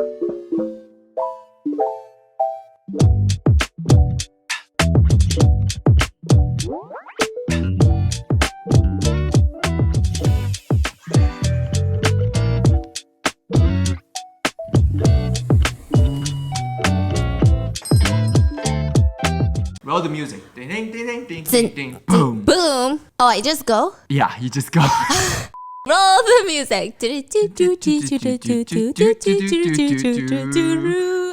Roll the music. Ding, ding, ding, ding, ding, ding, ding. Boom. Boom. Oh, I just go? Yeah, you just go. Roll the music.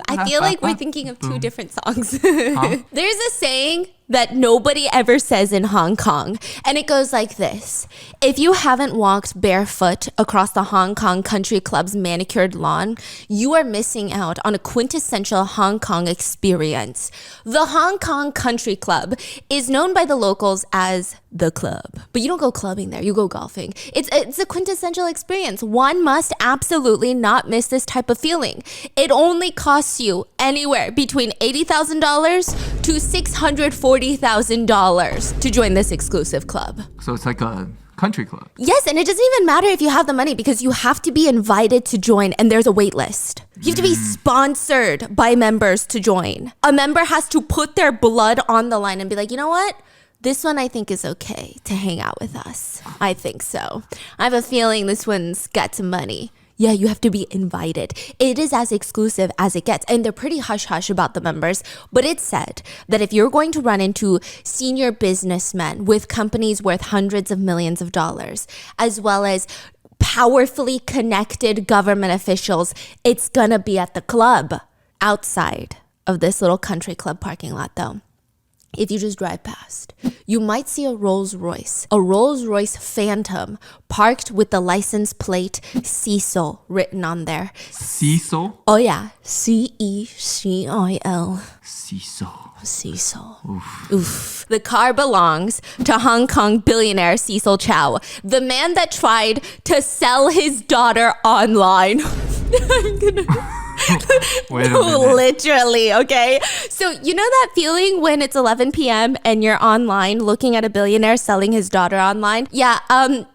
I feel like we're thinking of two different songs. Huh? There's a saying that nobody ever says in Hong Kong, and it goes like this. If you haven't walked barefoot across the Hong Kong Country Club's manicured lawn, you are missing out on a quintessential Hong Kong experience. The Hong Kong Country Club is known by the locals as the club, but you don't go clubbing there, you go golfing. It's a quintessential experience. One must absolutely not miss this type of feeling. It only costs you anywhere between $80,000 to $640,000 to join this exclusive club. So it's like a country club. Yes, and it doesn't even matter if you have the money because you have to be invited to join and there's a wait list. You have to be sponsored by members to join. A member has to put their blood on the line and be like, you know what? This one I think is okay to hang out with us. I think so. I have a feeling this one's got some money. Yeah, you have to be invited. It is as exclusive as it gets. And they're pretty hush-hush about the members. But it's said that if you're going to run into senior businessmen with companies worth hundreds of millions of dollars, as well as powerfully connected government officials, it's gonna be at the club outside of this little country club parking lot though. If you just drive past, you might see a Rolls Royce Phantom parked with the license plate Cecil written on there. Cecil? Oh yeah, C-E-C-I-L. Cecil. Oof. The car belongs to Hong Kong billionaire Cecil Chow, the man that tried to sell his daughter online. I'm gonna... Wait a minute. Literally, okay? So you know that feeling when it's 11 p.m. and you're online looking at a billionaire selling his daughter online? Yeah,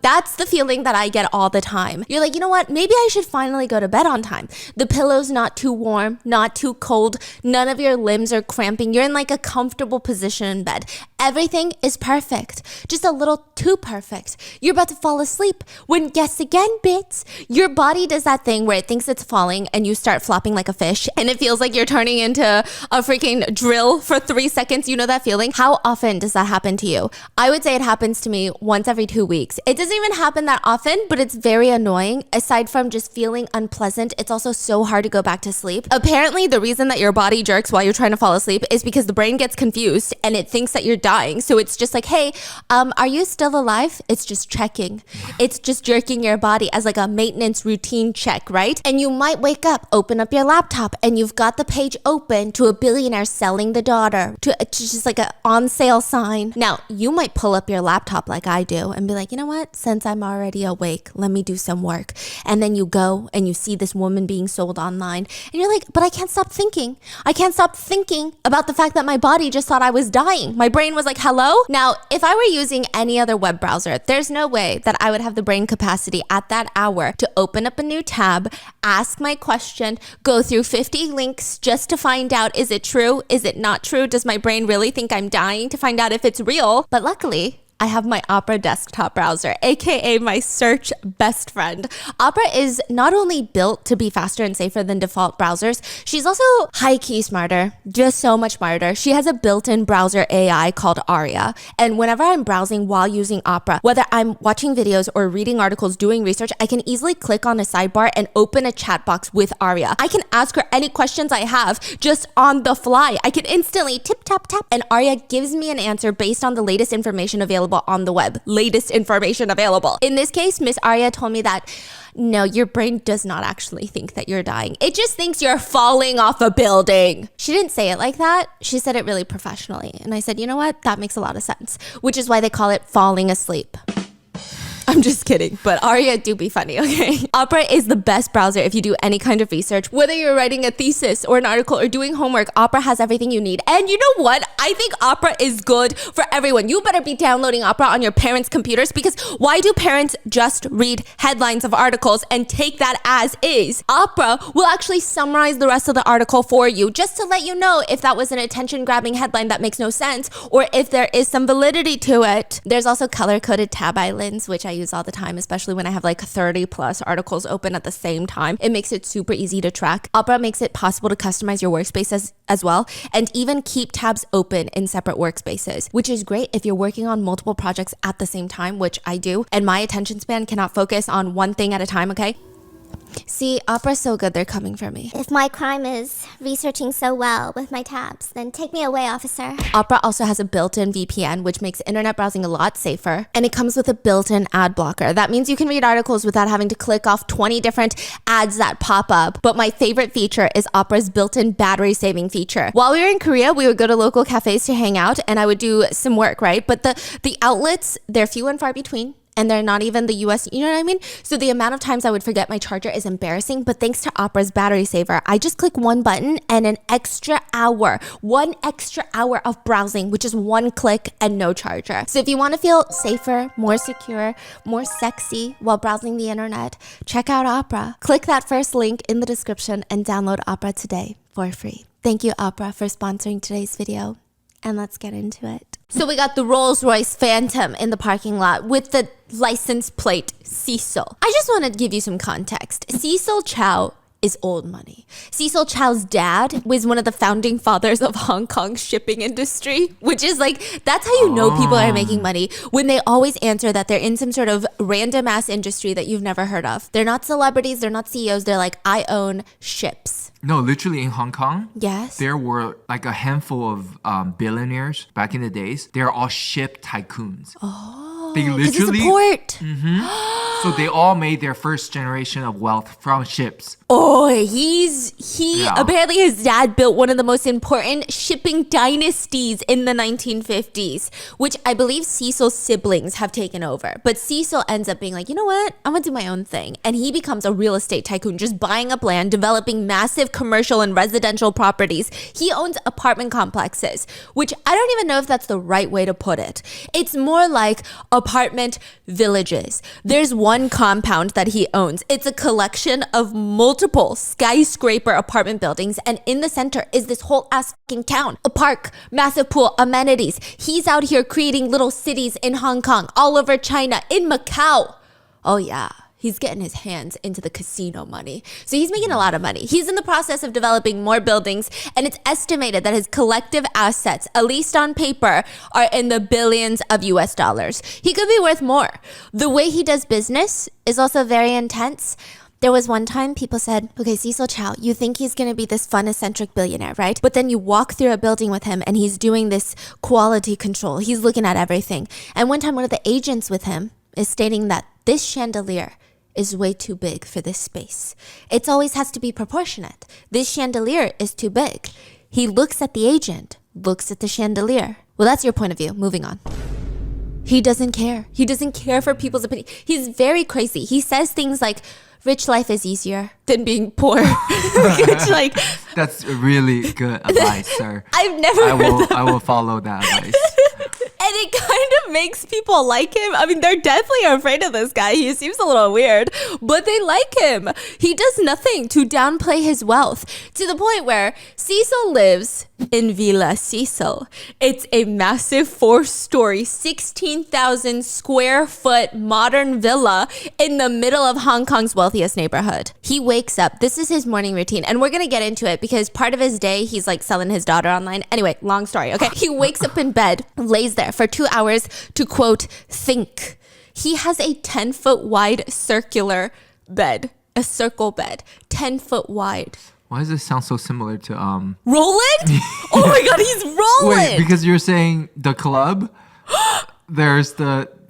that's the feeling that I get all the time. You're like, you know what? Maybe I should finally go to bed on time. The pillow's not too warm, not too cold. None of your limbs are cramping. You're in like a comfortable position in bed. Everything is perfect. Just a little too perfect. You're about to fall asleep when guess again, bits. Your body does that thing where it thinks it's falling and you start flopping like a fish and it feels like you're turning into a freaking drill for 3 seconds. You know that feeling? How often does that happen to you? I would say it happens to me once every 2 weeks. It doesn't even happen that often, but it's very annoying. Aside from just feeling unpleasant, it's also so hard to go back to sleep. Apparently, the reason that your body jerks while you're trying to fall asleep is because the brain gets confused and it thinks that you're dying. So it's just like, hey, are you still alive? It's just checking. It's just jerking your body as like a maintenance routine check, right? And you might wake up, open up your laptop, and you've got the page open to a billionaire selling the daughter to just like a on sale sign. Now, you might pull up your laptop like I do and be like, you know what? Since I'm already awake, let me do some work. And then you go and you see this woman being sold online and you're like, but I can't stop thinking. I can't stop thinking about the fact that my body just thought I was dying. My brain was like, hello? Now, if I were using any other web browser, there's no way that I would have the brain capacity at that hour to open up a new tab, ask my question, go through 50 links just to find out, is it true? Is it not true? Does my brain really think I'm dying, to find out if it's real? But luckily, I have my Opera desktop browser, aka my search best friend. Opera is not only built to be faster and safer than default browsers, she's also high-key smarter, just so much smarter. She has a built-in browser AI called Aria, and whenever I'm browsing while using Opera, whether I'm watching videos or reading articles, doing research, I can easily click on a sidebar and open a chat box with Aria. I can ask her any questions I have just on the fly. I can instantly tip, tap, tap, and Aria gives me an answer based on the latest information available on the web. Latest information available. In this case, Miss Aria told me that no, your brain does not actually think that you're dying. It just thinks you're falling off a building. She didn't say it like that. She said it really professionally. And I said, you know what? That makes a lot of sense. Which is why they call it falling asleep. I'm just kidding, but Aria do be funny, okay? Opera is the best browser if you do any kind of research. Whether you're writing a thesis or an article or doing homework, Opera has everything you need. And you know what? I think Opera is good for everyone. You better be downloading Opera on your parents' computers, because why do parents just read headlines of articles and take that as is? Opera will actually summarize the rest of the article for you, just to let you know if that was an attention-grabbing headline that makes no sense, or if there is some validity to it. There's also color-coded tab islands, which I use all the time, especially when I have like 30 plus articles open at the same time. It makes it super easy to track. Opera makes it possible to customize your workspace as well, and even keep tabs open in separate workspaces, which is great if you're working on multiple projects at the same time, which I do, and my attention span cannot focus on one thing at a time, okay? See, Opera's so good, they're coming for me. If my crime is researching so well with my tabs, then take me away, officer. Opera also has a built-in VPN, which makes internet browsing a lot safer. And it comes with a built-in ad blocker. That means you can read articles without having to click off 20 different ads that pop up. But my favorite feature is Opera's built-in battery-saving feature. While we were in Korea, we would go to local cafes to hang out, and I would do some work, right? But the outlets, they're few and far between. And they're not even the US, you know what I mean? So the amount of times I would forget my charger is embarrassing, but thanks to Opera's battery saver, I just click one button and one extra hour of browsing, which is one click and no charger. So if you want to feel safer, more secure, more sexy while browsing the internet, check out Opera. Click that first link in the description and download Opera today for free. Thank you, Opera, for sponsoring today's video. And let's get into it. So we got the Rolls-Royce Phantom in the parking lot with the license plate Cecil. I just want to give you some context. Cecil Chow is old money. Cecil Chow's dad was one of the founding fathers of Hong Kong's shipping industry, which is like, that's how you know people are making money, when they always answer that they're in some sort of random ass industry that you've never heard of. They're not celebrities, they're not CEOs, they're like, I own ships. No, literally in Hong Kong, Yes. there were like a handful of billionaires back in the days. They're all ship tycoons. They Because it's a literally, port. so they all made their first generation of wealth from ships. Oh, Yeah. apparently his dad built one of the most important shipping dynasties in the 1950s, which I believe Cecil's siblings have taken over. But Cecil ends up being like, you know what? I'm gonna do my own thing. And he becomes a real estate tycoon, just buying up land, developing massive commercial and residential properties. He owns apartment complexes, which I don't even know if that's the right way to put it. It's more like apartment villages. There's one compound that he owns. It's a collection of multiple skyscraper apartment buildings, and in the center is this whole ass fucking town. A park, massive pool, amenities. He's out here creating little cities in Hong Kong, all over China, in Macau. Oh yeah. He's getting his hands into the casino money. So he's making a lot of money. He's in the process of developing more buildings, and it's estimated that his collective assets, at least on paper, are in the billions of US dollars. He could be worth more. The way he does business is also very intense. There was one time people said, okay, Cecil Chow, you think he's going to be this fun, eccentric billionaire, right? But then you walk through a building with him and he's doing this quality control. He's looking at everything. And one time one of the agents with him is stating that this chandelier is way too big for this space. It always has to be proportionate. This chandelier is too big. He looks at the agent, looks at the chandelier. Well, that's your point of view. Moving on. He doesn't care. He doesn't care for people's opinion. He's very crazy. He says things like, rich life is easier than being poor. Which, like, That's really good advice, sir. I've never heard that. I will follow that advice. And it kind of makes people like him. I mean, they're definitely afraid of this guy. He seems a little weird, but they like him. He does nothing to downplay his wealth, to the point where Cecil lives in Villa Cecil. It's a massive 4-story, 16,000 square foot modern villa in the middle of Hong Kong's wealthiest neighborhood. He wakes up. This is his morning routine, and we're going to get into it because part of his day, he's like selling his daughter online. Anyway, long story, okay? He wakes up in bed, lays there for 2 hours to, quote, think. He has a 10-foot wide circular bed, a circle bed, 10 foot wide. Why does this sound so similar to Roland? Oh my God, he's Roland. Wait, because you're saying the club.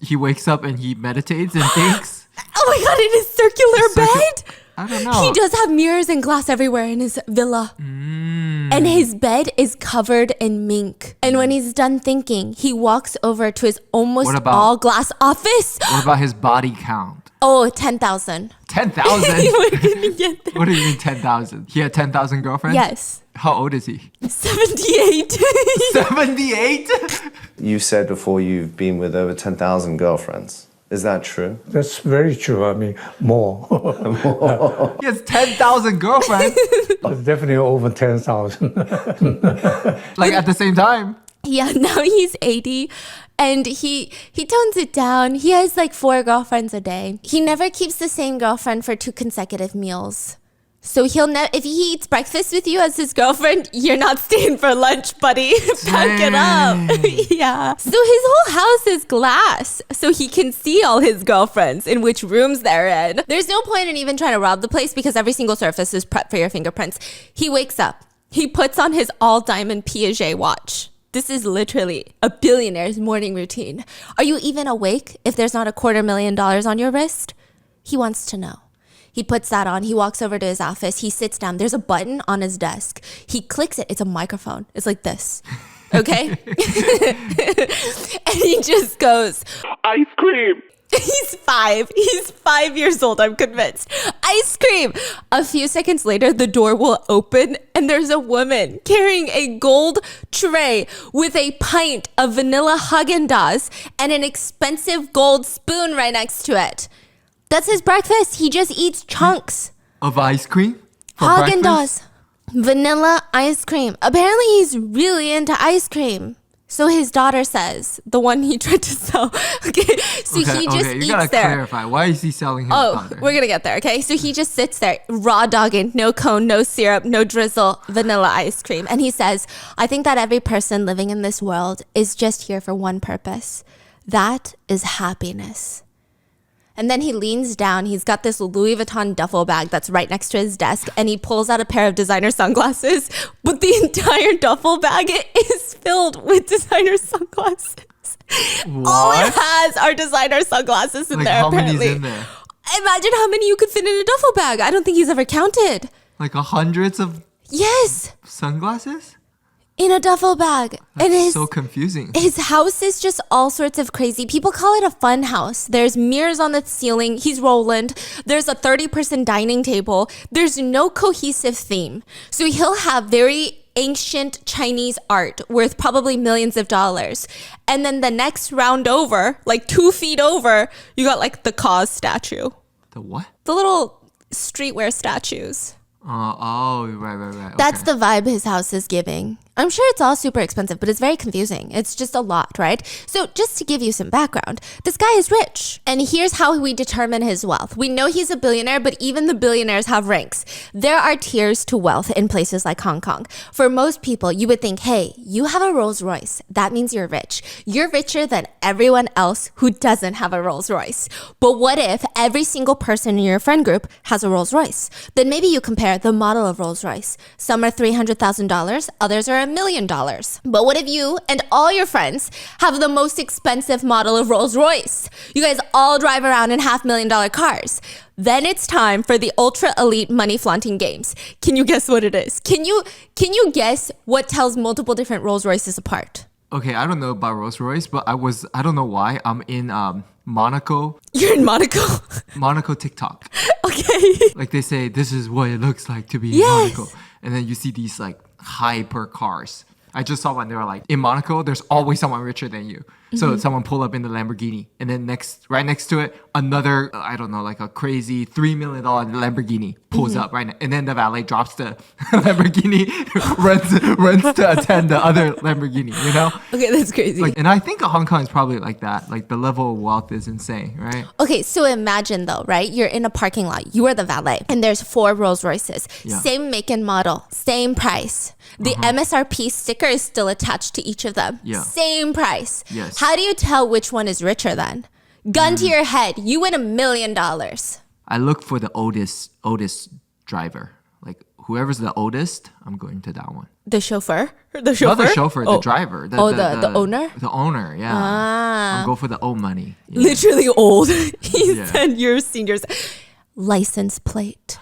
He wakes up and he meditates and thinks. Oh my God, in his circular bed? I don't know. He does have mirrors and glass everywhere in his villa. And his bed is covered in mink. And when he's done thinking, he walks over to his almost What about- all glass office. What about his body count? Oh, 10,000. 10,000? We're gonna get there. What do you mean 10,000? He had 10,000 girlfriends? Yes. How old is he? 78. 78? You said before you've been with over 10,000 girlfriends. Is that true? That's very true. I mean, more. He has 10,000 girlfriends. Definitely over 10,000. Like at the same time. Yeah, now he's 80 and he tones it down. He has like 4 girlfriends a day. He never keeps the same girlfriend for 2 consecutive meals. So he'll if he eats breakfast with you as his girlfriend, you're not staying for lunch, buddy. Pack it up. Yeah. So his whole house is glass, so he can see all his girlfriends in which rooms they're in. There's no point in even trying to rob the place because every single surface is prepped for your fingerprints. He wakes up. He puts on his all-diamond Piaget watch. This is literally a billionaire's morning routine. Are you even awake if there's not $250,000 on your wrist? He wants to know. He puts that on. He walks over to his office. He sits down. There's a button on his desk. He clicks it. It's a microphone. It's like this. Okay? And he just goes, ice cream. He's 5. He's 5 years old, I'm convinced. Ice cream. A few seconds later, the door will open and there's a woman carrying a gold tray with a pint of vanilla Haagen-Dazs and an expensive gold spoon right next to it. That's his breakfast. He just eats chunks. Of ice cream? For Haagen-Dazs. breakfast? Vanilla ice cream. Apparently he's really into ice cream. So his daughter says, the one he tried to sell. Okay, so he just you eats gotta there. clarify. Why is he selling his daughter? We're gonna get there, okay? So he just sits there, raw dogging, no cone, no syrup, no drizzle, vanilla ice cream. And he says, I think that every person living in this world is just here for one purpose. That is happiness. And then he leans down. He's got this Louis Vuitton duffel bag that's right next to his desk. And he pulls out a pair of designer sunglasses. But the entire duffel bag is filled with designer sunglasses. What? All it has are designer sunglasses in Like there, how apparently. many's in there? Imagine how many you could fit in a duffel bag. I don't think he's ever counted. Like hundreds of Yes, sunglasses? in a duffel bag. And That's so confusing. his house is just all sorts of crazy. People call it a fun house. There's mirrors on the ceiling. He's Roland. There's a 30-person dining table. There's no cohesive theme. So he'll have very ancient Chinese art worth probably millions of dollars. And then the next round over, like 2 feet over, you got like the Cause statue. The what? The little streetwear statues. Right. That's okay. the vibe his house is giving. I'm sure it's all super expensive, but it's very confusing. It's just a lot, right? So just to give you some background, this guy is rich. And here's how we determine his wealth. We know he's a billionaire, but even the billionaires have ranks. There are tiers to wealth in places like Hong Kong. For most people, you would think, hey, you have a Rolls Royce. That means you're rich. You're richer than everyone else who doesn't have a Rolls Royce. But what if every single person in your friend group has a Rolls Royce? Then maybe you compare the model of Rolls Royce. Some are $300,000, others are $1 million. But what if you and all your friends have the most expensive model of Rolls Royce? You guys all drive around in $500,000 cars. Then it's time for the ultra elite money flaunting games. Can you guess what it is? Can you guess what tells multiple different Rolls Royces apart? Okay, I don't know about Rolls Royce, but I don't know why. I'm in Monaco. You're in Monaco. Monaco TikTok. Okay. Like they say, this is what it looks like to be in Yes. Monaco. And then you see these like hyper cars. I just saw one. They were like, in Monaco, there's always someone richer than you. So someone pull up in the Lamborghini, and then right next to it, another, I don't know, like a crazy $3 million Lamborghini pulls up right now. And then the valet drops the Lamborghini, runs to attend the other Lamborghini, you know? Okay, that's crazy. Like, and I think Hong Kong is probably like that. Like the level of wealth is insane, right? Okay, so imagine though, right? You're in a parking lot. You are the valet, and there's 4 Rolls Royces. Yeah. Same make and model, same price. The MSRP sticker is still attached to each of them. Yeah. Same price. Yes. How do you tell which one is richer then? Gun to your head, you win $1 million. I look for the oldest driver. Like whoever's the oldest, I'm going to that one. The chauffeur? The Not chauffeur? the chauffeur, the driver. The owner? The owner, yeah. I'll go for the old money. Yeah. Literally old. He's Yeah. 10 years seniors. License plate.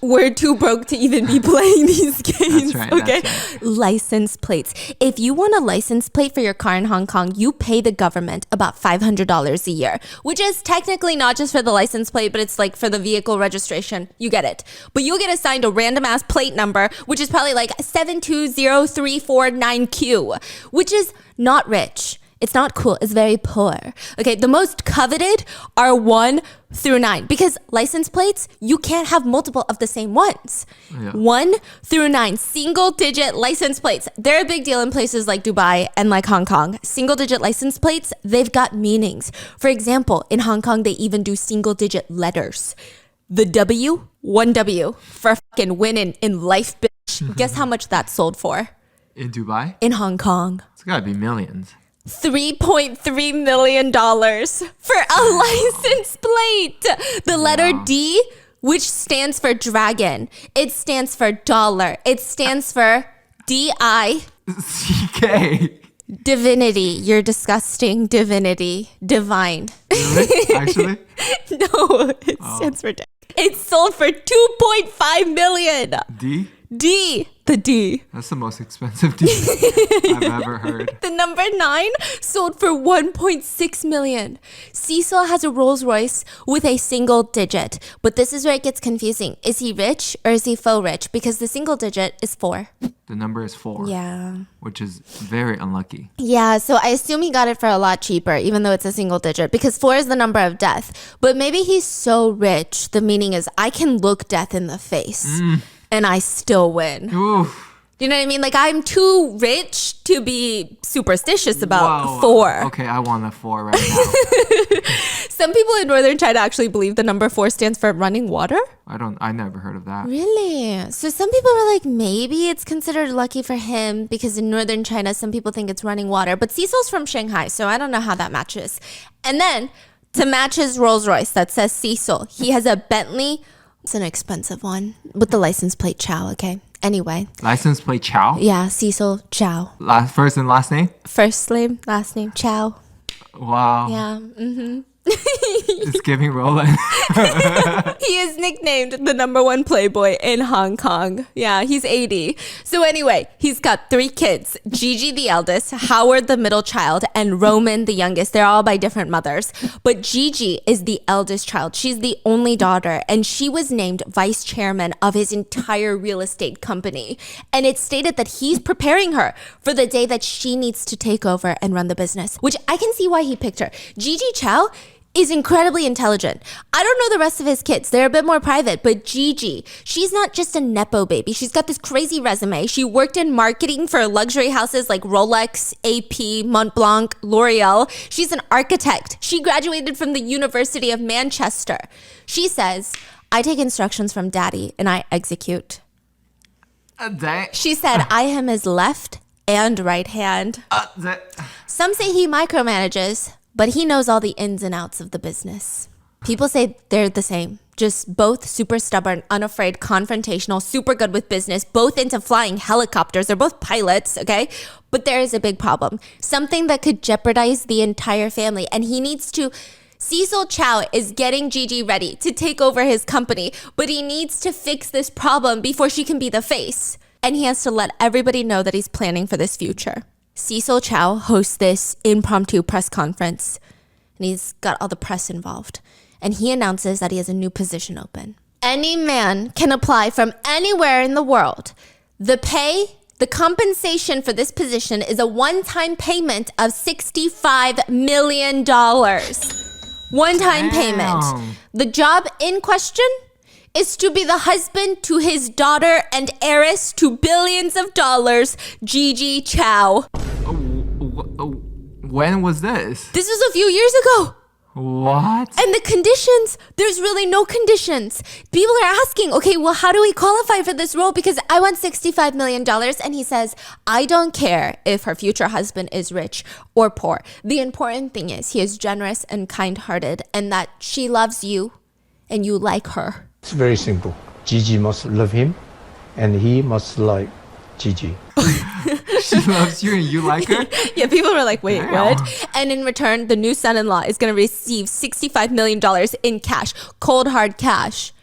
We're too broke to even be playing these games. right, Okay. that's right. License plates. If you want a license plate for your car in Hong Kong, you pay the government about $500 a year, which is technically not just for the license plate, but it's like for the vehicle registration. You get it. But you'll get assigned a random ass plate number, which is probably like 7203449Q, which is not rich. It's not cool. It's very poor. Okay, the most coveted are 1 through 9 because license plates, you can't have multiple of the same ones. Yeah. 1 through 9, single digit license plates. They're a big deal in places like Dubai and like Hong Kong. Single digit license plates, they've got meanings. For example, in Hong Kong, they even do single digit letters. The W, 1W for fucking winning in life, bitch. Guess how much that sold for? In Dubai? In Hong Kong. It's gotta be millions. $3.3 million for a license plate. The letter D, which stands for dragon. It stands for dollar. It stands for DI. CK. Divinity. You're disgusting. Divinity. Divine. Really? Actually? No, it stands for It sold for 2.5 million. D? D. The D. That's the most expensive D I've ever heard. The number 9 sold for 1.6 million. Cecil has a Rolls Royce with a single digit. But this is where it gets confusing. Is he rich or is he faux rich? Because the single digit is 4. The number is 4. Yeah. Which is very unlucky. Yeah, so I assume he got it for a lot cheaper, even though it's a single digit, because 4 is the number of death. But maybe he's so rich, the meaning is I can look death in the face and I still win. Oof. You know what I mean? Like, I'm too rich to be superstitious about Whoa. 4. Okay, I want a 4 right now. Some people in northern China actually believe the number 4 stands for running water. I never heard of that. Really? So some people were like, maybe it's considered lucky for him because in northern China, some people think it's running water. But Cecil's from Shanghai, so I don't know how that matches. And then to match his Rolls Royce that says Cecil, he has a Bentley. It's an expensive one with the license plate Chow, okay? Anyway. License plate Chow? Yeah, Cecil Chow. First and last name? First name, last name, Chow. Wow. Yeah. It's giving Roland. He is nicknamed the number 1 playboy in Hong Kong. Yeah, he's 80. So anyway, he's got 3 kids. Gigi the eldest, Howard the middle child, and Roman the youngest. They're all by different mothers. But Gigi is the eldest child. She's the only daughter, and she was named vice chairman of his entire real estate company. And it's stated that he's preparing her for the day that she needs to take over and run the business, which I can see why he picked her. Gigi Chow is incredibly intelligent. I don't know the rest of his kids. They're a bit more private, but Gigi, she's not just a Nepo baby. She's got this crazy resume. She worked in marketing for luxury houses like Rolex, AP, Montblanc, L'Oreal. She's an architect. She graduated from the University of Manchester. She says, I take instructions from daddy and I execute. Dang. She said, I am his left and right hand. Some say he micromanages, but he knows all the ins and outs of the business. People say they're the same. Just both super stubborn, unafraid, confrontational, super good with business, both into flying helicopters. They're both pilots, okay? But there is a big problem. Something that could jeopardize the entire family. And he needs to... Cecil Chow is getting Gigi ready to take over his company, but he needs to fix this problem before she can be the face. And he has to let everybody know that he's planning for this future. Cecil Chow hosts this impromptu press conference, and he's got all the press involved. And he announces that he has a new position open. Any man can apply from anywhere in the world. The compensation for this position is a one-time payment of $65 million. One-time payment. The job in question is to be the husband to his daughter and heiress to billions of dollars, Gigi Chow. When was this? This was a few years ago. What? And the conditions, there's really no conditions. People are asking, okay, well, how do we qualify for this role? Because I want $65 million. And he says, I don't care if her future husband is rich or poor. The important thing is he is generous and kind-hearted and that she loves you and you like her. It's very simple. Gigi must love him, and he must like Gigi. She loves you and you like her? Yeah, people were like, wait, Damn. what? And in return, the new son-in-law is going to receive $65 million in cash, cold hard cash.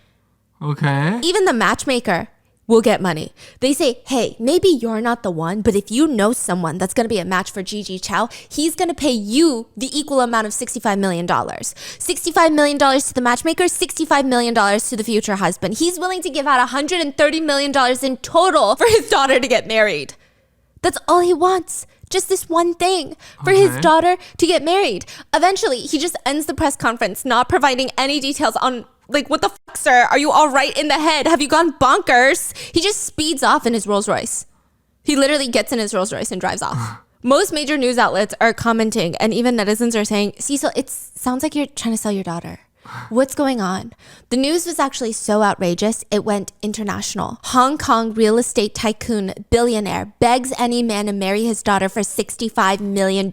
Okay. Even the matchmaker will get money. They say, hey, maybe you're not the one, but if you know someone that's going to be a match for Gigi Chow, he's going to pay you the equal amount of $65 million. $65 million to the matchmaker, $65 million to the future husband. He's willing to give out $130 million in total for his daughter to get married. That's all he wants. Just this one thing for his daughter to get married. Eventually, he just ends the press conference, not providing any details on like, what the fuck, sir? Are you all right in the head? Have you gone bonkers? He just speeds off in his Rolls Royce. He literally gets in his Rolls Royce and drives off. Most major news outlets are commenting, and even netizens are saying, Cecil, it sounds like you're trying to sell your daughter. What's going on? The news was actually so outrageous, it went international. Hong Kong real estate tycoon Billionaire begs any man to marry his daughter for $65 million.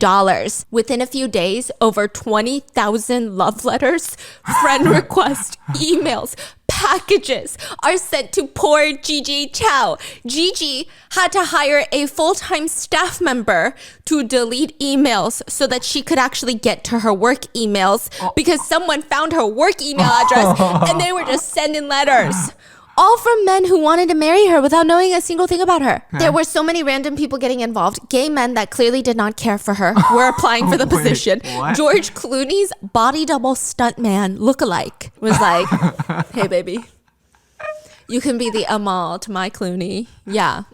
Within a few days, over 20,000 love letters, friend requests, emails, packages are sent to poor Gigi Chow. Gigi had to hire a full-time staff member to delete emails so that she could actually get to her work emails because someone found her work email address and they were just sending letters. All from men who wanted to marry her without knowing a single thing about her. There were so many random people getting involved. Gay men that clearly did not care for her were applying for the position. What? George Clooney's body double stuntman lookalike was like, hey, baby. You can be the Amal to my Clooney. Yeah.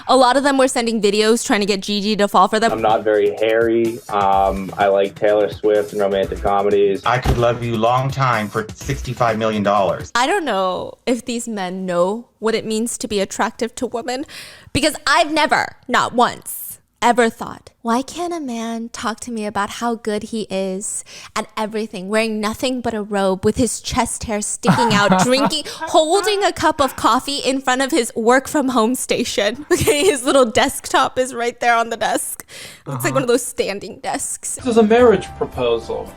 A lot of them were sending videos trying to get Gigi to fall for them. I'm not very hairy. I like Taylor Swift and romantic comedies. I could love you long time for $65 million. I don't know if these men know what it means to be attractive to women because I've never, not once, ever thought, why can't a man talk to me about how good he is at everything, wearing nothing but a robe with his chest hair sticking out, drinking, holding a cup of coffee in front of his work from home station. Okay, his little desktop is right there on the desk. It's like one of those standing desks. This is a marriage proposal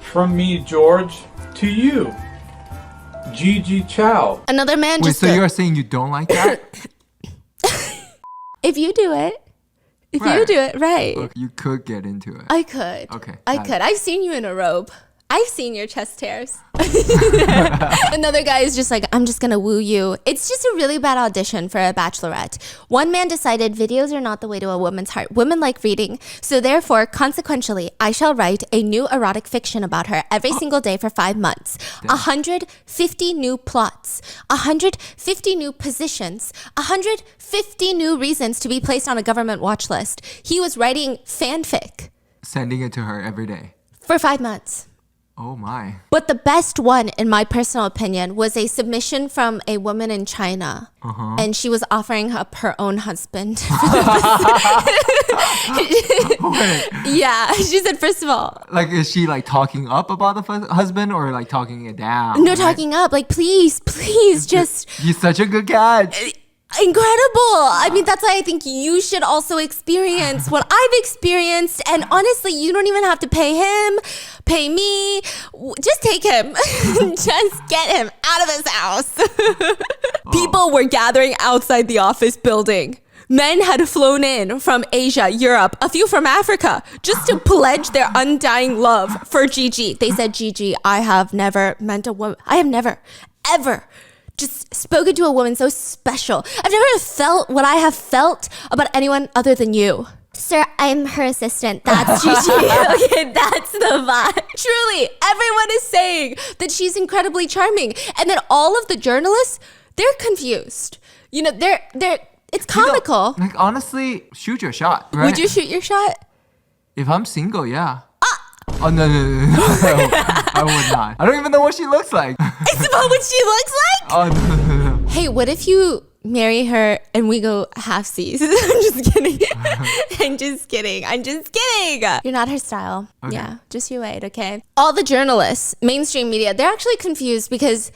from me, George, to you, Gigi Chow. Another man Wait, just so you're saying you don't like that? if you do it, if you Right. do it right. Okay, you could get into it. I could. Okay, I got could. it. I've seen you in a robe. I've seen your chest hairs. Another guy is just like, I'm just gonna woo you. It's just a really bad audition for a bachelorette. One man decided videos are not the way to a woman's heart. Women like reading. So therefore, consequentially, I shall write a new erotic fiction about her every single day for 5 months. 150 new plots, 150 new positions, 150 new reasons to be placed on a government watch list. He was writing fanfic Sending it to her every day. for 5 months. Oh my. But the best one, in my personal opinion, was a submission from a woman in China. And she was offering up her own husband. Yeah, she said, first of all, Like, is she like talking up about the husband or like talking it down? no right? talking up, like, please, just He's such a good catch. incredible. I mean, that's why I think you should also experience what I've experienced. And honestly, you don't even have to pay him, pay me. Just take him. Just get him out of his house. People were gathering outside the office building. Men had flown in from Asia, Europe, a few from Africa, just to pledge their undying love for Gigi. They said, Gigi, I have never met a woman. I have never, ever just spoken to a woman so special. I've never felt what I have felt about anyone other than you. Sir, I'm her assistant. That's Gigi. Okay, that's the vibe. Truly, everyone is saying that she's incredibly charming. And then all of the journalists, they're confused. You know, it's comical. Like, honestly, shoot your shot. Right? Would you shoot your shot? If I'm single, yeah. Oh, no. I would not. I don't even know what she looks like. It's about what she looks like? Oh, no. Hey, what if you marry her and we go half-seas? I'm just kidding. I'm just kidding. You're not her style. Okay. Yeah, just you wait, okay? All the journalists, mainstream media, they're actually confused because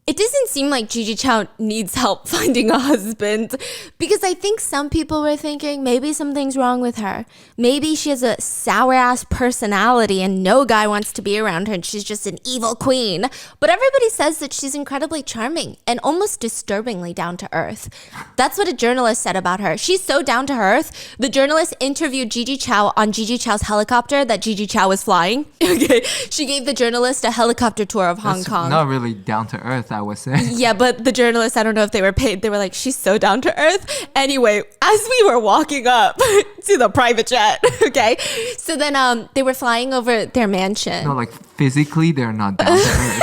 it doesn't seem like Gigi Chow needs help finding a husband, because I think some people were thinking maybe something's wrong with her. Maybe she has a sour-ass personality and no guy wants to be around her and she's just an evil queen. But everybody says that she's incredibly charming and almost disturbingly down to earth. That's what a journalist said about her. She's so down to earth. The journalist interviewed Gigi Chow on Gigi Chow's helicopter that Gigi Chow was flying. Okay, she gave the journalist a helicopter tour of Hong That's Kong. not really down to earth. that was said. Yeah, but the journalists, I don't know if they were paid. They were like, she's so down to earth. Anyway, as we were walking up to the private jet, okay? So then they were flying over their mansion. No, like physically, they're not down to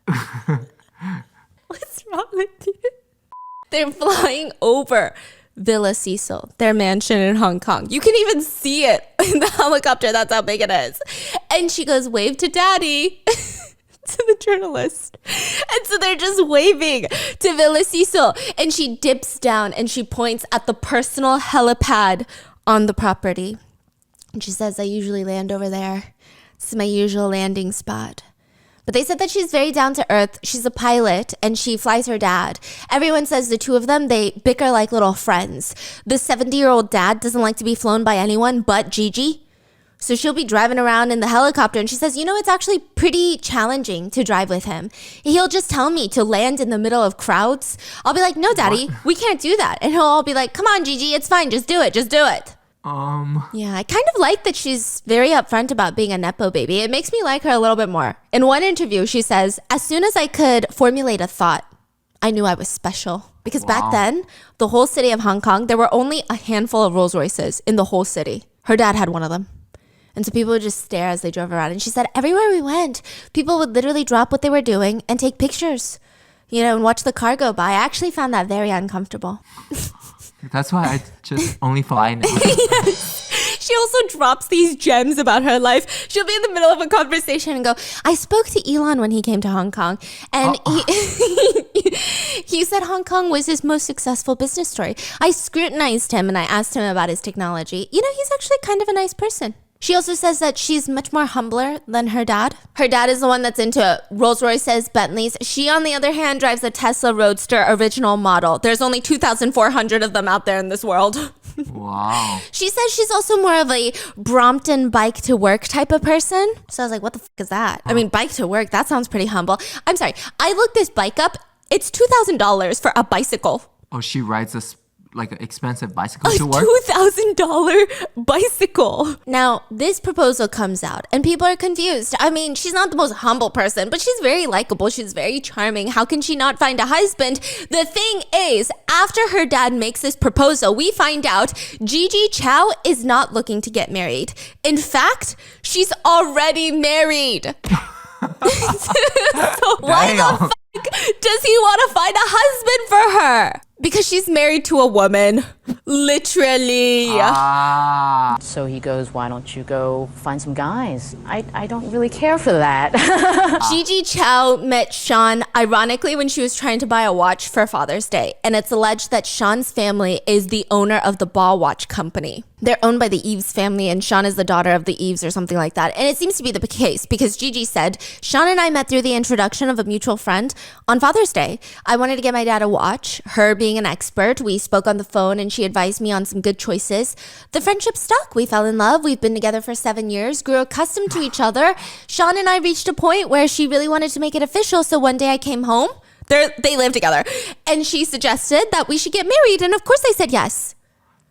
earth. What's wrong with you? They're flying over Villa Cecil, their mansion in Hong Kong. You can even see it in the helicopter. That's how big it is. And she goes, wave to daddy to the journalist. And so they're just waving to Villa Cecil. And she dips down and she points at the personal helipad on the property. And she says, I usually land over there. This is my usual landing spot. But they said that she's very down to earth. She's a pilot and she flies her dad. Everyone says the two of them, they bicker like little friends. The 70-year-old dad doesn't like to be flown by anyone but Gigi. So she'll be driving around in the helicopter and she says, you know, it's actually pretty challenging to drive with him. He'll just tell me to land in the middle of crowds. I'll be like, no, daddy, we can't do that. And he'll all be like, come on, Gigi, it's fine. Just do it. Just do it. Yeah, I kind of like that she's very upfront about being a Nepo baby. It makes me like her a little bit more. In one interview, she says, as soon as I could formulate a thought, I knew I was special. Because back then, the whole city of Hong Kong, there were only a handful of Rolls Royces in the whole city. Her dad had one of them. And so people would just stare as they drove around. And she said, everywhere we went, people would literally drop what they were doing and take pictures, you know, and watch the car go by. I actually found that very uncomfortable. That's why I just only fly now. She also drops these gems about her life. She'll be in the middle of a conversation and go, I spoke to Elon when he came to Hong Kong. And he said Hong Kong was his most successful business story. I scrutinized him and I asked him about his technology. You know, he's actually kind of a nice person. She also says that she's much more humbler than her dad. Her dad is the one that's into Rolls Royces, Bentleys. She, on the other hand, drives a Tesla Roadster original model. There's only 2,400 of them out there in this world. Wow. She says she's also more of a Brompton bike to work type of person. So I was like, what the fuck is that? I mean, bike to work, that sounds pretty humble. I'm sorry. I looked this bike up. It's $2,000 for a bicycle. Oh, she rides like an expensive bicycle to A work? $2,000 bicycle. Now, this proposal comes out and people are confused. I mean, she's not the most humble person, but she's very likable. She's very charming. How can she not find a husband? The thing is, after her dad makes this proposal, we find out Gigi Chow is not looking to get married. In fact, she's already married. So why the fuck does he want to find a husband for her? Because she's married to a woman. Literally. So he goes, why don't you go find some guys? I don't really care for that. Gigi Chow met Sean, ironically, when she was trying to buy a watch for Father's Day. And it's alleged that Sean's family is the owner of the Ball Watch Company. They're owned by the Eves family, and Sean is the daughter of the Eves or something like that. And it seems to be the case because Gigi said, Sean and I met through the introduction of a mutual friend on Father's Day. I wanted to get my dad a watch. Her being an expert, we spoke on the phone and she advised me on some good choices. The friendship stuck. We fell in love. We've been together for 7 years, grew accustomed to each other. Sean and I reached a point where she really wanted to make it official. So one day I came home. They live together. And she suggested that we should get married. And of course I said yes.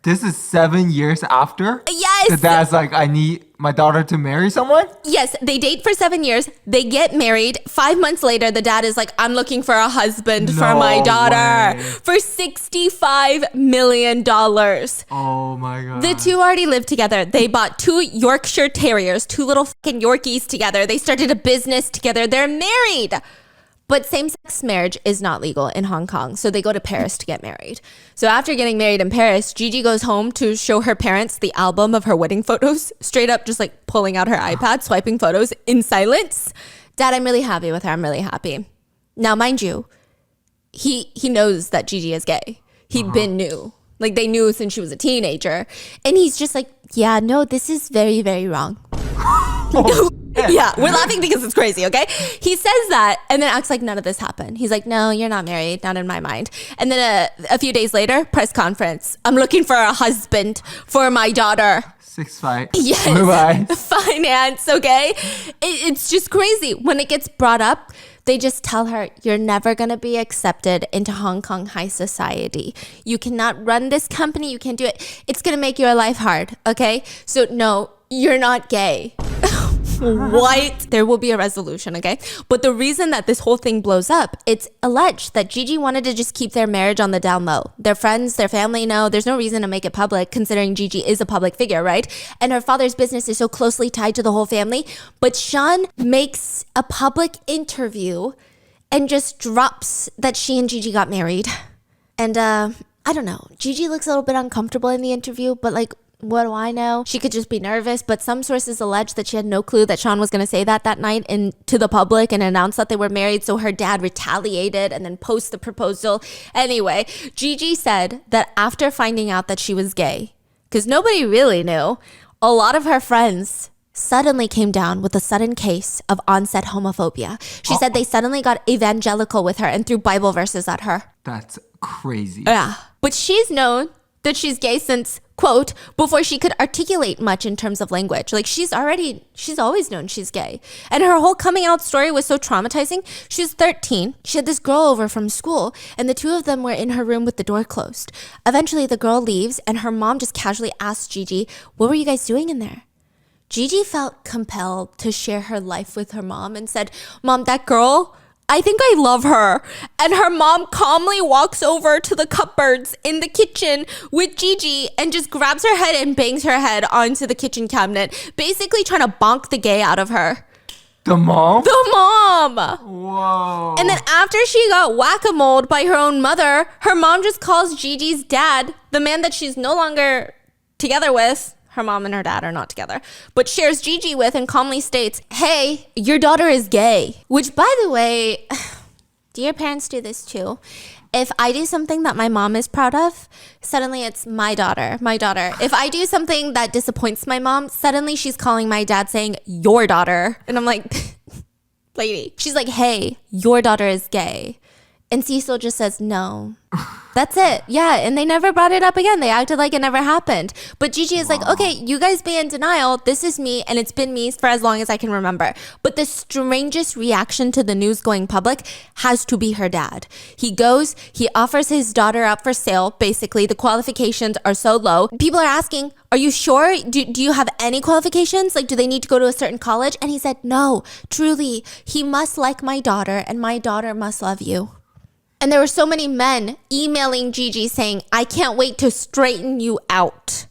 This is 7 years after? Yes. The dad's like, I need my daughter to marry someone? Yes, they date for 7 years. They get married. 5 months later, the dad is like, I'm looking for a husband for my daughter for $65 million. Oh my God. The two already live together. They bought 2 Yorkshire Terriers, 2 little fucking Yorkies together. They started a business together. They're married. But same-sex marriage is not legal in Hong Kong, so they go to Paris to get married. So after getting married in Paris, Gigi goes home to show her parents the album of her wedding photos, straight up just like pulling out her iPad, swiping photos in silence. Dad, I'm really happy with her. I'm really happy. Now, mind you, he knows that Gigi is gay. He'd been knew. Like, they knew since she was a teenager. And he's just like, yeah, no, this is very, very wrong. Yeah, we're laughing because it's crazy, okay? He says that and then acts like none of this happened. He's like, no, you're not married, not in my mind. And then a few days later, press conference. I'm looking for a husband for my daughter. 6'5". Yes. Bye-bye. Finance, okay? It's just crazy. When it gets brought up, they just tell her, you're never going to be accepted into Hong Kong high society. You cannot run this company. You can't do it. It's going to make your life hard, okay? So no, you're not gay. What? There will be a resolution, okay? But the reason that this whole thing blows up, it's alleged that Gigi wanted to just keep their marriage on the down low. Their friends, their family know. There's no reason to make it public, considering Gigi is a public figure, right? And her father's business is so closely tied to the whole family. But Sean makes a public interview and just drops that she and Gigi got married. And I don't know. Gigi looks a little bit uncomfortable in the interview, but like, what do I know? She could just be nervous, but some sources allege that she had no clue that Sean was going to say that night to the public and announce that they were married. So her dad retaliated and then posted the proposal. Anyway, Gigi said that after finding out that she was gay, because nobody really knew, a lot of her friends suddenly came down with a sudden case of onset homophobia. She said they suddenly got evangelical with her and threw Bible verses at her. That's crazy. Yeah. But she's known that she's gay since, quote, before she could articulate much in terms of language. Like she's always known she's gay. And her whole coming out story was so traumatizing. She was 13. She had this girl over from school and the two of them were in her room with the door closed. Eventually the girl leaves and her mom just casually asked Gigi, what were you guys doing in there? Gigi felt compelled to share her life with her mom and said, Mom, that girl, I think I love her. And her mom calmly walks over to the cupboards in the kitchen with Gigi and just grabs her head and bangs her head onto the kitchen cabinet, basically trying to bonk the gay out of her. The mom? The mom! Whoa. And then after she got whack-a-moled by her own mother, her mom just calls Gigi's dad, the man that she's no longer together with. Her mom and her dad are not together, but shares Gigi with and calmly states, hey, your daughter is gay. Which, by the way, do your parents do this too? If I do something that my mom is proud of, suddenly it's my daughter. If I do something that disappoints my mom, suddenly she's calling my dad saying, your daughter. And I'm like, lady. She's like, hey, your daughter is gay. And Cecil just says, no. That's it. Yeah. And they never brought it up again. They acted like it never happened. But Gigi is like, okay, you guys be in denial. This is me. And it's been me for as long as I can remember. But the strangest reaction to the news going public has to be her dad. He goes, he offers his daughter up for sale. Basically, the qualifications are so low. People are asking, are you sure? Do you have any qualifications? Like, do they need to go to a certain college? And he said, no, truly, he must like my daughter and my daughter must love you. And there were so many men emailing Gigi saying, I can't wait to straighten you out.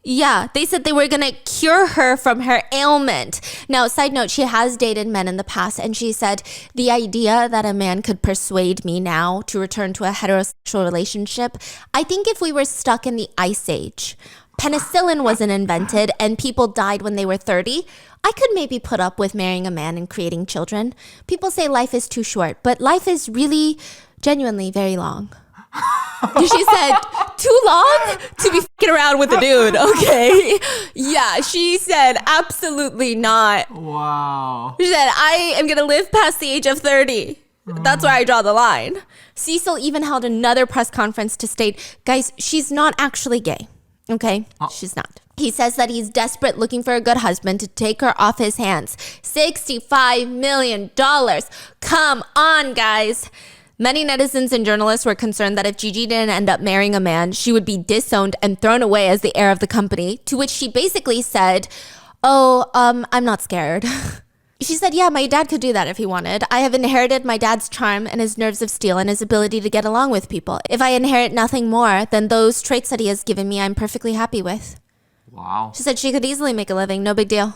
Yeah, they said they were going to cure her from her ailment. Now, side note, she has dated men in the past. And she said, the idea that a man could persuade me now to return to a heterosexual relationship, I think if we were stuck in the Ice Age, penicillin wasn't invented and people died when they were 30, I could maybe put up with marrying a man and creating children. People say life is too short, but life is really genuinely very long. She said, too long to be fucking around with a dude, okay? Yeah, she said, absolutely not. Wow. She said, I am going to live past the age of 30. That's where I draw the line. Cecil even held another press conference to state, guys, she's not actually gay, okay? She's not. He says that he's desperate looking for a good husband to take her off his hands. $65 million. Come on, guys. Many netizens and journalists were concerned that if Gigi didn't end up marrying a man, she would be disowned and thrown away as the heir of the company, to which she basically said, I'm not scared. She said, yeah, my dad could do that if he wanted. I have inherited my dad's charm and his nerves of steel and his ability to get along with people. If I inherit nothing more than those traits that he has given me, I'm perfectly happy with. Wow. She said she could easily make a living, no big deal.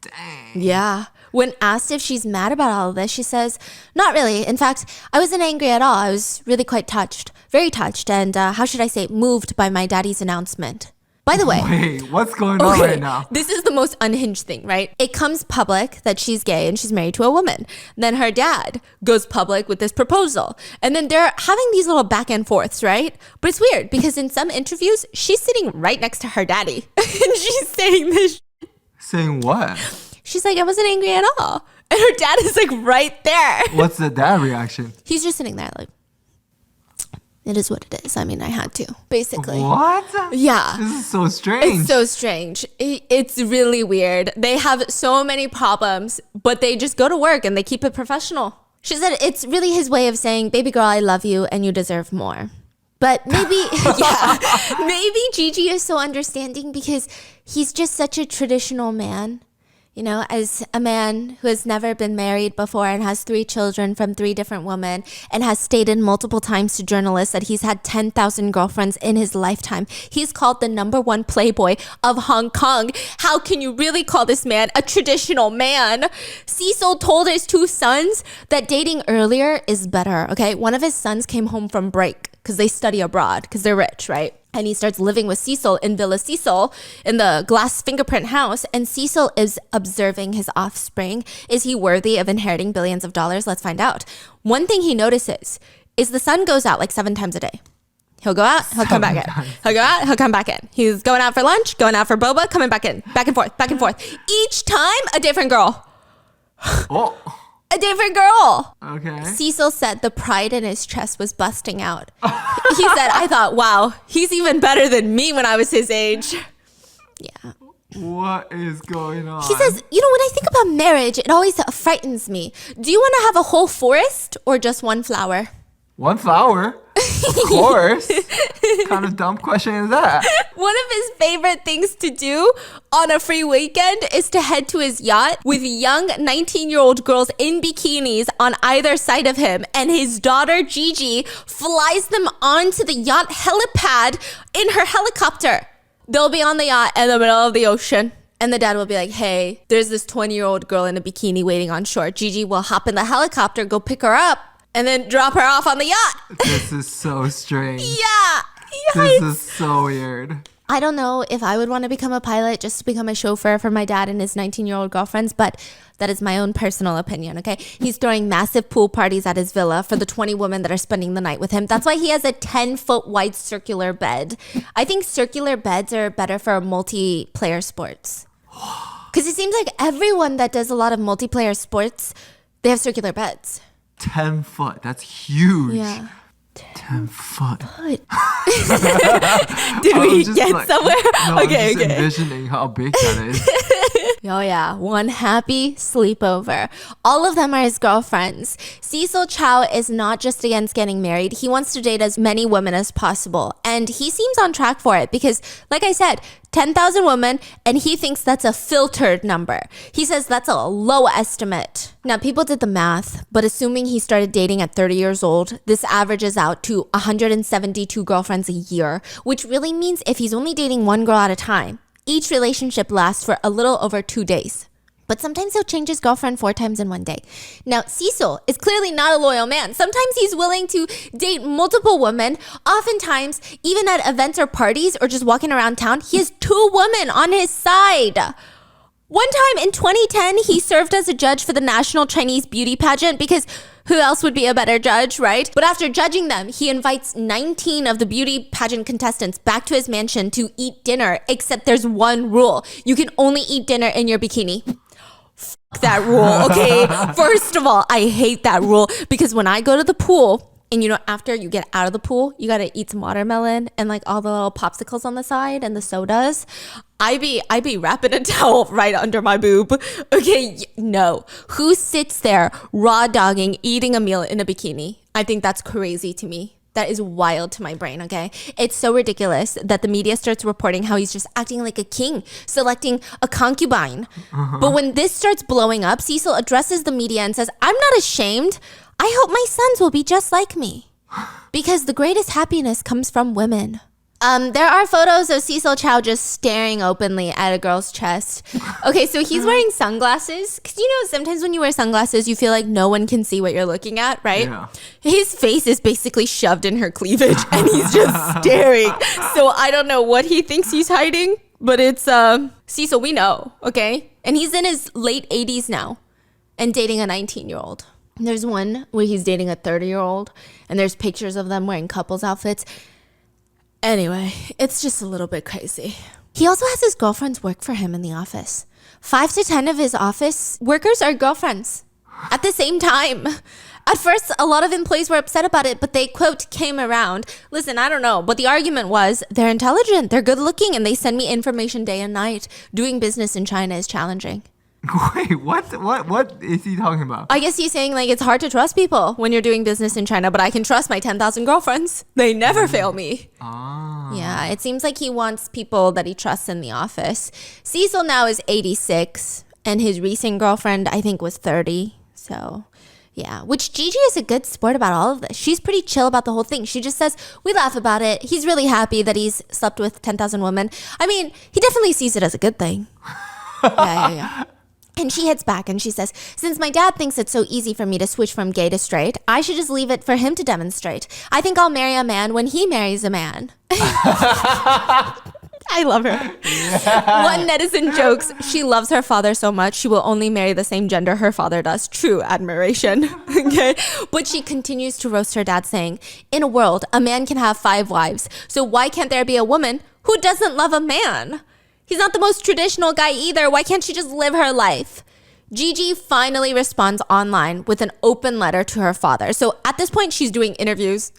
Dang. Yeah. When asked if she's mad about all of this, she says, not really. In fact, I wasn't angry at all. I was really quite touched, very touched, and how should I say, moved by my daddy's announcement. By the way, wait, what's going on right now? This is the most unhinged thing, right? It comes public that she's gay and she's married to a woman. Then her dad goes public with this proposal. And then they're having these little back and forths, right? But it's weird because in some interviews, she's sitting right next to her daddy. And she's saying this. Saying what? She's like, I wasn't angry at all. And her dad is like right there. What's the dad reaction? He's just sitting there like, it is what it is. I mean, I had to, basically. What? Yeah. This is so strange. It's so strange. It's really weird. They have so many problems, but they just go to work and they keep it professional. She said it's really his way of saying, baby girl, I love you and you deserve more. But maybe, yeah, maybe Gigi is so understanding because he's just such a traditional man. You know, as a man who has never been married before and has 3 children from 3 different women and has stated multiple times to journalists that he's had 10,000 girlfriends in his lifetime. He's called the #1 playboy of Hong Kong. How can you really call this man a traditional man? Cecil told his 2 sons that dating earlier is better, okay? One of his sons came home from break because they study abroad because they're rich, right? And he starts living with Cecil in Villa Cecil in the glass fingerprint house. And Cecil is observing his offspring. Is he worthy of inheriting billions of dollars? Let's find out. One thing he notices is the son goes out like 7 times a day. He'll go out, he'll come back in. He'll go out, he'll come back in. He's going out for lunch, going out for boba, coming back in. Back and forth, back and forth. Each time, a different girl. Oh. A different girl. Okay. Cecil said the pride in his chest was busting out. He said, I thought, wow, he's even better than me when I was his age. Yeah. What is going on? He says, you know, when I think about marriage, it always frightens me. Do you want to have a whole forest or just one flower? One flower? Of course. What kind of dumb question is that? One of his favorite things to do on a free weekend is to head to his yacht with young 19-year-old girls in bikinis on either side of him. And his daughter, Gigi, flies them onto the yacht helipad in her helicopter. They'll be on the yacht in the middle of the ocean. And the dad will be like, hey, there's this 20-year-old girl in a bikini waiting on shore. Gigi will hop in the helicopter, go pick her up, and then drop her off on the yacht. This is so strange. Yeah. This is so weird. I don't know if I would want to become a pilot just to become a chauffeur for my dad and his 19-year-old girlfriends, but that is my own personal opinion, okay? He's throwing massive pool parties at his villa for the 20 women that are spending the night with him. That's why he has a 10-foot wide circular bed. I think circular beds are better for multiplayer sports. Because it seems like everyone that does a lot of multiplayer sports, they have circular beds. 10 foot. That's huge. Yeah. 10 foot. Did we get somewhere? No, Okay, I'm just okay. envisioning how big that is. Oh yeah, one happy sleepover. All of them are his girlfriends. Cecil Chow is not just against getting married. He wants to date as many women as possible. And he seems on track for it because, like I said, 10,000 women, and he thinks that's a filtered number. He says that's a low estimate. Now, people did the math, but assuming he started dating at 30 years old, this averages out to 172 girlfriends a year, which really means if he's only dating one girl at a time, each relationship lasts for a little over 2 days. But sometimes he'll change his girlfriend 4 times in one day. Now, Cecil is clearly not a loyal man. Sometimes he's willing to date multiple women. Oftentimes, even at events or parties or just walking around town, he has 2 women on his side. One time in 2010, he served as a judge for the National Chinese Beauty Pageant because who else would be a better judge, right? But after judging them, he invites 19 of the beauty pageant contestants back to his mansion to eat dinner, except there's one rule. You can only eat dinner in your bikini. Fuck that rule, okay? First of all, I hate that rule because when I go to the pool, and you know, after you get out of the pool, you gotta eat some watermelon and like all the little popsicles on the side and the sodas. I be wrapping a towel right under my boob. Okay, no. Who sits there raw dogging, eating a meal in a bikini? I think that's crazy to me. That is wild to my brain, okay? It's so ridiculous that the media starts reporting how he's just acting like a king, selecting a concubine. But when this starts blowing up, Cecil addresses the media and says, I'm not ashamed. I hope my sons will be just like me. Because the greatest happiness comes from women. There are photos of Cecil Chow just staring openly at a girl's chest. Okay, so he's wearing sunglasses. Because you know, sometimes when you wear sunglasses, you feel like no one can see what you're looking at, right? Yeah. His face is basically shoved in her cleavage and he's just staring. So I don't know what he thinks he's hiding, but it's Cecil, we know, okay? And he's in his late 80s now and dating a 19-year-old. There's one where he's dating a 30-year-old and there's pictures of them wearing couples outfits. Anyway, it's just a little bit crazy. He also has his girlfriends work for him in the office. 5 to 10 of his office workers are girlfriends at the same time. At first, a lot of employees were upset about it, but they, quote, came around. Listen, I don't know, but the argument was they're intelligent, they're good looking, and they send me information day and night. Doing business in China is challenging. Wait, what is he talking about? I guess he's saying like it's hard to trust people when you're doing business in China, but I can trust my 10,000 girlfriends. They never fail me. Yeah, it seems like he wants people that he trusts in the office. Cecil now is 86. And his recent girlfriend, I think, was 30. So, yeah. Which Gigi is a good sport about all of this. She's pretty chill about the whole thing. She just says, we laugh about it. He's really happy that he's slept with 10,000 women. I mean, he definitely sees it as a good thing. Yeah. And she hits back and she says, since my dad thinks it's so easy for me to switch from gay to straight, I should just leave it for him to demonstrate. I think I'll marry a man when he marries a man. I love her. Yeah. One netizen jokes, she loves her father so much, she will only marry the same gender her father does. True admiration. Okay. But she continues to roast her dad, saying, in a world, a man can have 5 wives. So why can't there be a woman who doesn't love a man? He's not the most traditional guy either. Why can't she just live her life? Gigi finally responds online with an open letter to her father. So at this point, she's doing interviews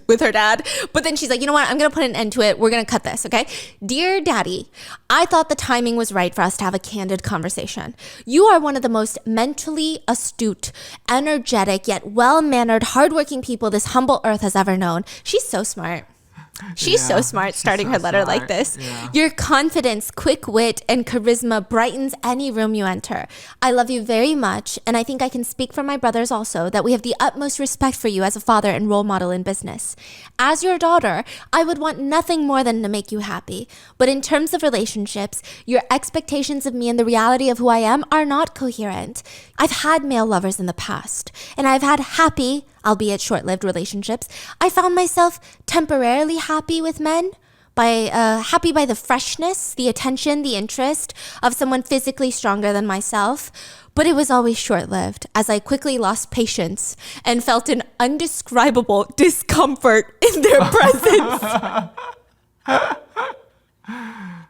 with her dad. But then she's like, you know what? I'm going to put an end to it. We're going to cut this, okay? Dear Daddy, I thought the timing was right for us to have a candid conversation. You are one of the most mentally astute, energetic, yet well-mannered, hardworking people this humble earth has ever known. She's so smart. She's so smart starting her letter like this. Yeah. Your confidence, quick wit, and charisma brightens any room you enter. I love you very much, and I think I can speak for my brothers also that we have the utmost respect for you as a father and role model in business. As your daughter, I would want nothing more than to make you happy. But in terms of relationships, your expectations of me and the reality of who I am are not coherent. I've had male lovers in the past, and I've had happy, albeit short-lived relationships. I found myself temporarily happy with men, happy by the freshness, the attention, the interest of someone physically stronger than myself. But it was always short-lived, as I quickly lost patience and felt an undescribable discomfort in their presence.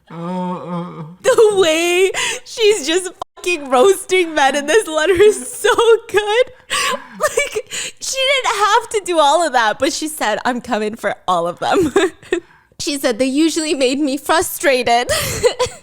The way she's just fucking roasting men in this letter is so good. Like, she didn't have to do all of that, but she said, I'm coming for all of them. She said, they usually made me frustrated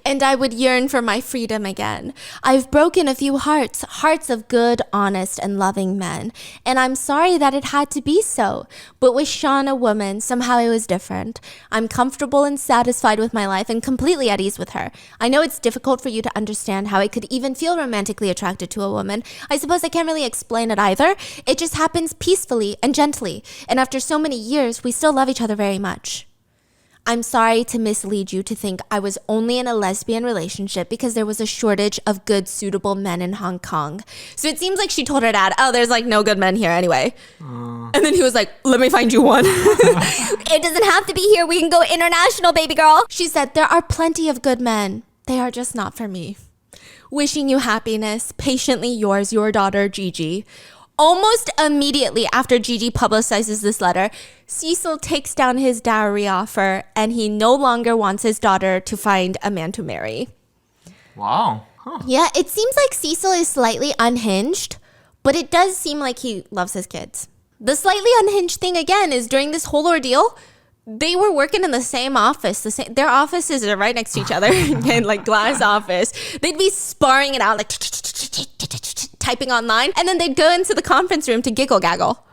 and I would yearn for my freedom again. I've broken a few hearts of good, honest, and loving men. And I'm sorry that it had to be so. But with Sean, a woman, somehow it was different. I'm comfortable and satisfied with my life and completely at ease with her. I know it's difficult for you to understand how I could even feel romantically attracted to a woman. I suppose I can't really explain it either. It just happens peacefully and gently. And after so many years, we still love each other very much. I'm sorry to mislead you to think I was only in a lesbian relationship because there was a shortage of good, suitable men in Hong Kong. So it seems like she told her dad, oh, there's like no good men here anyway. And then he was like, let me find you one. It doesn't have to be here. We can go international, baby girl. She said, there are plenty of good men. They are just not for me. Wishing you happiness. Patiently yours, your daughter, Gigi. Almost immediately after Gigi publicizes this letter, Cecil takes down his dowry offer and he no longer wants his daughter to find a man to marry. Wow. Huh. Yeah, it seems like Cecil is slightly unhinged, but it does seem like he loves his kids. The slightly unhinged thing again is during this whole ordeal, they were working in the same office. Their offices are right next to each other in like glass office. They'd be sparring it out like typing online, and then they'd go into the conference room to giggle gaggle.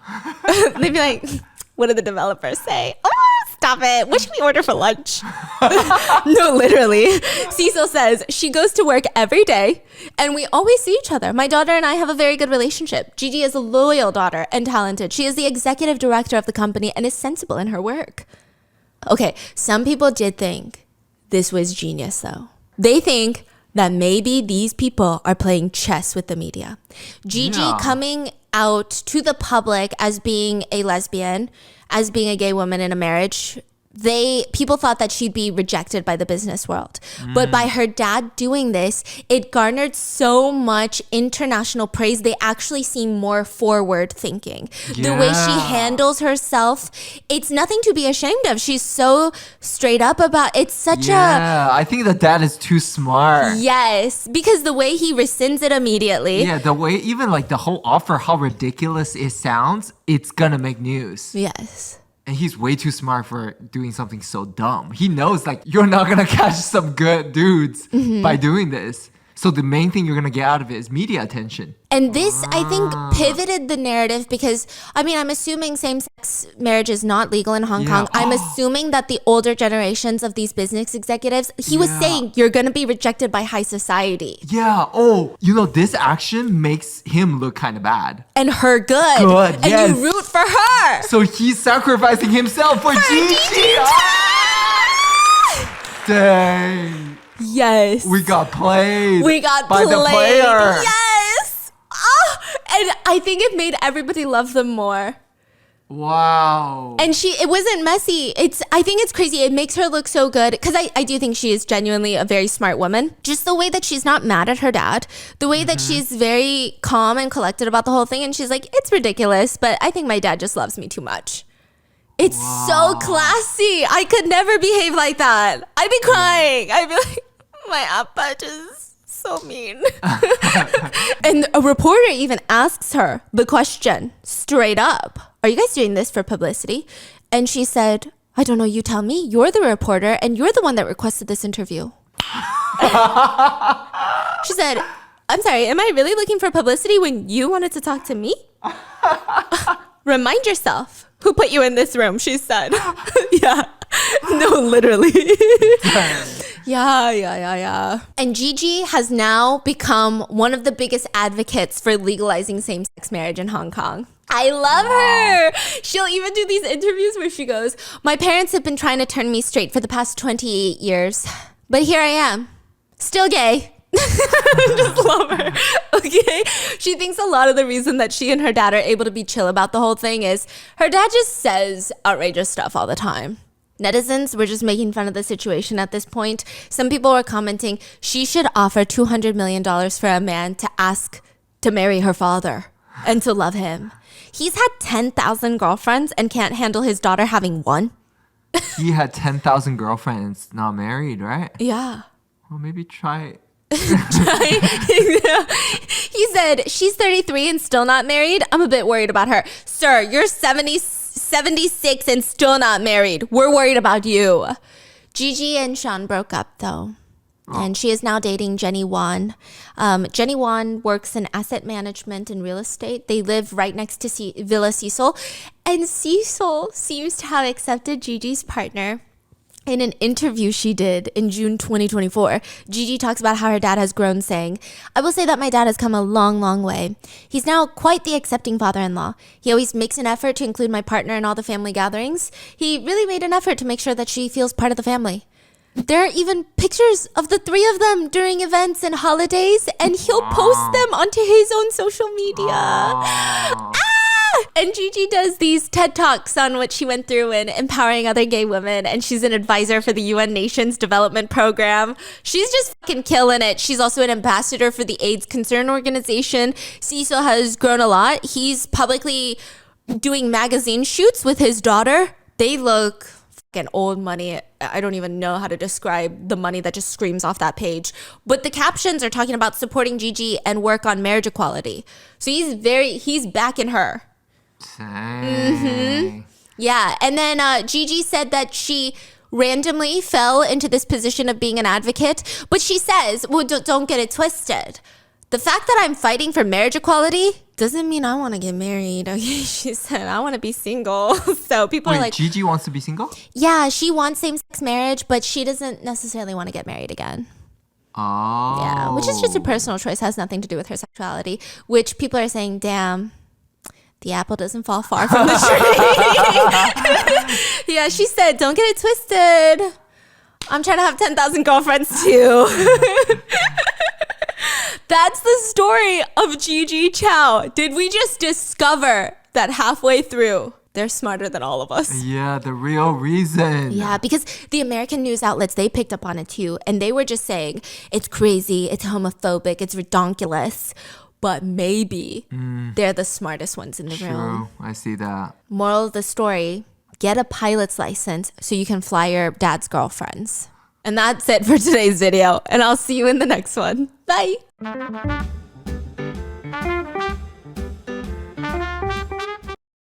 They'd be like, what did the developers say? Oh, stop it. What should we order for lunch? No, literally. Cecil says, she goes to work every day and we always see each other. My daughter and I have a very good relationship. Gigi is a loyal daughter and talented. She is the executive director of the company and is sensible in her work. Okay, some people did think this was genius though. They think that maybe these people are playing chess with the media. Gigi coming out to the public as being a lesbian, as being a gay woman in a marriage, people thought that she'd be rejected by the business world. But by her dad doing this, it garnered so much international praise. They actually seem more forward thinking. The way she handles herself, it's nothing to be ashamed of. She's so straight up about it's such I think the dad is too smart. Yes, because the way he rescinds it immediately. Yeah, the way even like the whole offer, how ridiculous it sounds, it's gonna make news. Yes. And he's way too smart for doing something so dumb. He knows like you're not gonna catch some good dudes by doing this. So the main thing you're going to get out of it is media attention. And this, I think, pivoted the narrative because, I mean, I'm assuming same-sex marriage is not legal in Hong Kong. I'm assuming that the older generations of these business executives, he was saying you're going to be rejected by high society. Yeah. Oh, you know, this action makes him look kind of bad. And her good. Good, and yes. you root for her. So he's sacrificing himself for Gigi. Dang. Yes. We got played. We got by played. the player. Yes. And I think it made everybody love them more. Wow. And it wasn't messy. I think it's crazy. It makes her look so good because I do think she is genuinely a very smart woman. Just the way that she's not mad at her dad, the way that she's very calm and collected about the whole thing. And she's like, it's ridiculous, but I think my dad just loves me too much. It's so classy. I could never behave like that. I'd be crying. I'd be like, my appa just so mean. And a reporter even asks her the question straight up. Are you guys doing this for publicity? And she said, I don't know, you tell me. You're the reporter and you're the one that requested this interview. She said, I'm sorry, am I really looking for publicity when you wanted to talk to me? Remind yourself who put you in this room, she said. Yeah. No, literally. Yeah. And Gigi has now become one of the biggest advocates for legalizing same-sex marriage in Hong Kong. I love her. She'll even do these interviews where she goes, my parents have been trying to turn me straight for the past 28 years. But here I am, still gay. Just love her. Okay. She thinks a lot of the reason that she and her dad are able to be chill about the whole thing is her dad just says outrageous stuff all the time. Netizens were just making fun of the situation at this point. Some people were commenting she should offer $200 million for a man to ask to marry her father and to love him. He's had 10,000 girlfriends and can't handle his daughter having one. He had 10,000 girlfriends, not married, right? Yeah. Well, maybe try. He said, she's 33 and still not married. I'm a bit worried about her. Sir, you're 76 and still not married. We're worried about you. Gigi and Sean broke up though. And she is now dating Jenny Wan. Jenny Wan works in asset management and real estate. They live right next to Villa Cecil. And Cecil seems to have accepted Gigi's partner. In an interview she did in June 2024, Gigi talks about how her dad has grown, saying, I will say that my dad has come a long, long way. He's now quite the accepting father-in-law. He always makes an effort to include my partner in all the family gatherings. He really made an effort to make sure that she feels part of the family. There are even pictures of the three of them during events and holidays, and he'll post them onto his own social media. And Gigi does these TED Talks on what she went through in empowering other gay women, and she's an advisor for the UN Nations Development Program. She's just fucking killing it. She's also an ambassador for the AIDS Concern Organization. Cecil has grown a lot. He's publicly doing magazine shoots with his daughter. They look fucking old money. I don't even know how to describe the money that just screams off that page. But the captions are talking about supporting Gigi and work on marriage equality. So he's backing her. Yeah, and then Gigi said that she randomly fell into this position of being an advocate, but she says, well, don't get it twisted. The fact that I'm fighting for marriage equality doesn't mean I want to get married. Okay, she said, I want to be single. So people are like, Gigi wants to be single? Yeah, she wants same-sex marriage, but she doesn't necessarily want to get married again. Oh. Yeah, which is just a personal choice, has nothing to do with her sexuality, which people are saying, damn, the apple doesn't fall far from the tree. Yeah, she said, don't get it twisted. I'm trying to have 10,000 girlfriends too. That's the story of Gigi Chow. Did we just discover that halfway through, they're smarter than all of us? Yeah, the real reason. Yeah, because the American news outlets, they picked up on it too. And they were just saying, it's crazy, it's homophobic, it's redonkulous. But maybe they're the smartest ones in the room. True, I see that. Moral of the story, get a pilot's license so you can fly your dad's girlfriends. And that's it for today's video. And I'll see you in the next one. Bye.